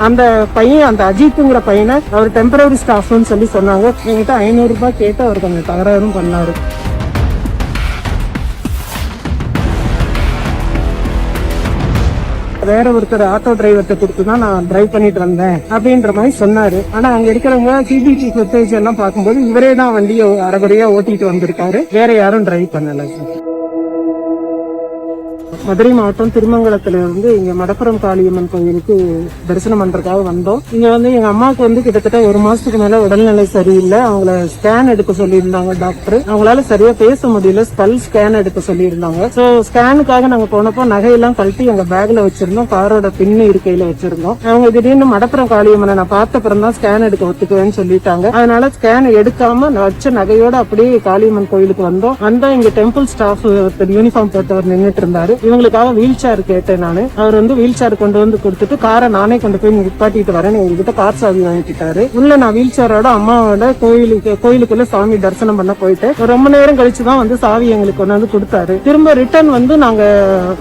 அந்த பையன், அந்த அஜித்துங்கிற பையனை அவர் டெம்பரரி ஸ்டாஃப்னு சொல்லி சொன்னாங்க. என்கிட்ட 500 ரூபாய் கேட்டு அவர் கொஞ்சம் தகராறும் பண்ணாரு. வேற ஒருத்தர் ஆட்டோ டிரைவர்கிட்ட கொடுத்துதான் நான் டிரைவ் பண்ணிட்டு வந்தேன் அப்படின்ற மாதிரி சொன்னாரு. ஆனா அங்க இருக்கிறவங்க சிபிடி ஃபுட்டேஜ் எல்லாம் பார்க்கும்போது இவரே தான் வண்டியை அரைகுறையா ஓட்டிட்டு வந்திருக்காரு, வேற யாரும் டிரைவ் பண்ணல. மதுரை மாவட்டம் திருமங்கலத்துல இருந்து இங்க மடப்புறம் காளியம்மன் கோயிலுக்கு தரிசனம் பண்றதுக்காக வந்தோம். இங்க எங்க அம்மாவுக்கு கிட்டத்தட்ட 1 மாசத்துக்கு மேல உடல்நிலை சரியில்லை. அவங்கள ஸ்கேன் எடுக்க சொல்லியிருந்தாங்க டாக்டர். அவங்களால சரியா பேச முடியல, ஸ்கல் ஸ்கேன் எடுக்க சொல்லியிருந்தாங்க. சோ ஸ்கேனுக்காக நாங்க போனப்போ நகையெல்லாம் கழட்டி எங்க பேக்ல வச்சிருந்தோம், காரோட பின்னு இருக்கையில வச்சிருந்தோம். அவங்க திடீர்னு மடப்புறம் காளியம்மனை நான் பார்த்த அப்புறம் தான் ஸ்கேன் எடுக்க ஒத்துக்குவேன்னு சொல்லிட்டாங்க. அதனால ஸ்கேன் எடுக்காம வச்ச நகையோட அப்படியே காளியம்மன் கோயிலுக்கு வந்தோம். இங்க டெம்பிள் ஸ்டாஃப் யூனிஃபார்ம் போட்டவர் நின்றுட்டு இருந்தாரு. இவங்களுக்காக வீல் சேர் கேட்டேன் நானு. அவர் வீல் சேர் கொண்டு வந்து கொடுத்துட்டு காரை நானே கொண்டு போய் நிப்பாட்டிட்டு வரேன், எங்ககிட்ட கார் சாவி வாங்கிட்டாரு. உள்ள நான் வீல் சேரோட அம்மாவோட கோயிலுக்குள்ள சாமி தரிசனம் பண்ண போயிட்டு ரொம்ப நேரம் கழிச்சுதான் சாவி எங்களுக்கு கொண்டு கொடுத்தாரு. திரும்ப ரிட்டர்ன் நாங்க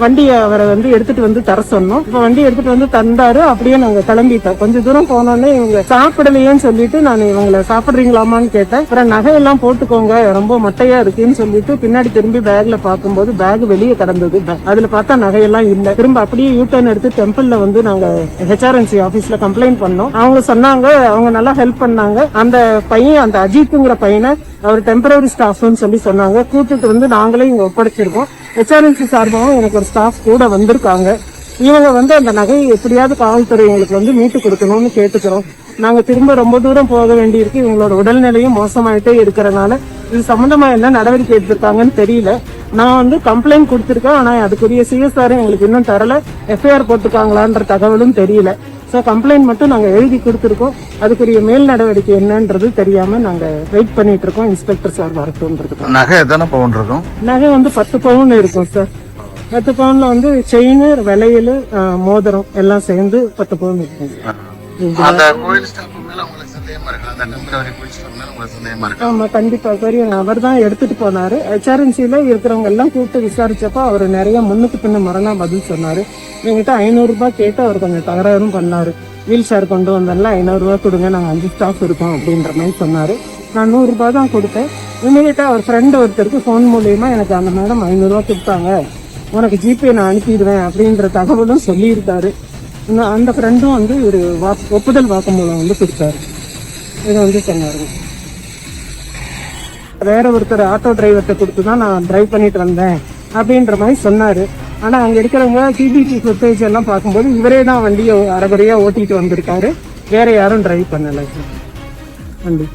வண்டியை அவரை எடுத்துட்டு தர சொன்னோம். இப்ப வண்டி எடுத்துட்டு தந்தாரு. அப்படியே நாங்க கிளம்பிட்டோம். கொஞ்சம் தூரம் போனோன்னே இவங்க சாப்பிடலையேன்னு சொல்லிட்டு நான் இவங்களை சாப்பிடுறீங்களாமான்னு கேட்டேன். அப்புறம் நகையெல்லாம் போட்டுக்கோங்க, ரொம்ப மட்டையா இருக்குன்னு சொல்லிட்டு பின்னாடி திரும்பி பேக்ல பாக்கும்போது பேக் வெளியே கடந்தது. அதுல பார்த்தா நகையெல்லாம் இல்ல. திரும்ப அப்படியே யூட்டர்ன் எடுத்து டெம்பிள்ல நாங்க ஹெச்ஆர்என்சி ஆபீஸ்ல கம்ப்ளைண்ட் பண்ணோம். அவங்க சொன்னாங்க, அவங்க நல்லா ஹெல்ப் பண்ணாங்க. அந்த பையன், அந்த அஜித்துங்கிற பையனை அவர் டெம்பரரி ஸ்டாஃப்னு சொல்லி சொன்னாங்க. கூட்டிட்டு நாங்களே இங்க ஒப்படைச்சிருக்கோம். ஹெச்ஆர்என்சி சார்பாகவும் எனக்கு ஒரு ஸ்டாஃப் கூட வந்திருக்காங்க. இவங்க அந்த நகையை எப்படியாவது காவல்துறை எங்களுக்கு மீட்டு கொடுக்கணும்னு கேட்டுக்கிறோம். நாங்க திரும்ப ரொம்ப தூரம் போக வேண்டியிருக்கு. இவங்களோட உடல்நிலையும் மோசமாயிட்டே இருக்கிறனால இது சம்பந்தமா என்ன நடவடிக்கை எடுத்திருக்காங்கன்னு தெரியல. நான் கம்ப்ளைண்ட் கொடுத்திருக்கேன், ஆனா அதுக்குரிய சிஎஸ்ஆர் எங்களுக்கு இன்னும் தரல. எஃப்ஐஆர் போட்டுருக்காங்களான்ற தகவலும் தெரியல. சோ கம்ப்ளைண்ட் மட்டும் நாங்க எழுதி கொடுத்திருக்கோம். அதுக்குரிய மேல் நடவடிக்கை என்னன்றது தெரியாம நாங்க வெயிட் பண்ணிட்டு இருக்கோம். இன்ஸ்பெக்டர் சார் வரட்டும். நகை எத்தனை பவுன் இருக்கும்? நகை 10 பவுன் இருக்கும் சார். 10 பவுன்ல செயின், வளையல், மோதிரம் எல்லாம் சேர்ந்து 10 பவுன் இருக்கும். ஆமா, கண்டிப்பா. அவர் தான் எடுத்துட்டு போனாரு. ஹெச்ஆர்என்சில இருக்கிறவங்க எல்லாம் கூப்பிட்டு விசாரிச்சப்ப அவர் நிறைய முன்னுக்கு பின்ன மரணா பதில் சொன்னாரு. என்கிட்ட 500 ரூபாய் கேட்டு அவர் கொஞ்சம் தகராறும் பண்ணாரு. வீல் சேர் கொண்டு வந்தெல்லாம் 500 ரூபாய் கொடுங்க, நாங்க 5 ஸ்டாஃப் இருக்கோம் அப்படின்ற மாதிரி சொன்னாரு. நான் 100 ரூபாய் தான் கொடுத்தேன். இமீடியட்டா அவர் ஃப்ரெண்ட் ஒருத்தருக்கு போன் மூலியமா எனக்கு அந்த மேடம் 500 ரூபாய் கொடுத்தாங்க, உனக்கு ஜிபே நான் அனுப்பிடுவேன் அப்படின்ற தகவலும் சொல்லியிருக்காரு. அந்த ஃப்ரெண்டும் ஒரு ஒப்புதல் வாக்குமூலம் கொடுத்தாரு. இது சொன்னாரு. வேற ஒருத்தர் ஆட்டோ டிரைவர்கிட்ட கொடுத்துதான் நான் டிரைவ் பண்ணிட்டு வந்தேன் அப்படின்ற மாதிரி சொன்னாரு. ஆனா அங்க இருக்கிறவங்க சிபிடி ஃபுட்டேஜ் எல்லாம் பார்க்கும்போது இவரே தான் வண்டியை அரைகுறையா ஓட்டிட்டு வந்திருக்காரு, வேற யாரும் டிரைவ் பண்ணல. வண்டி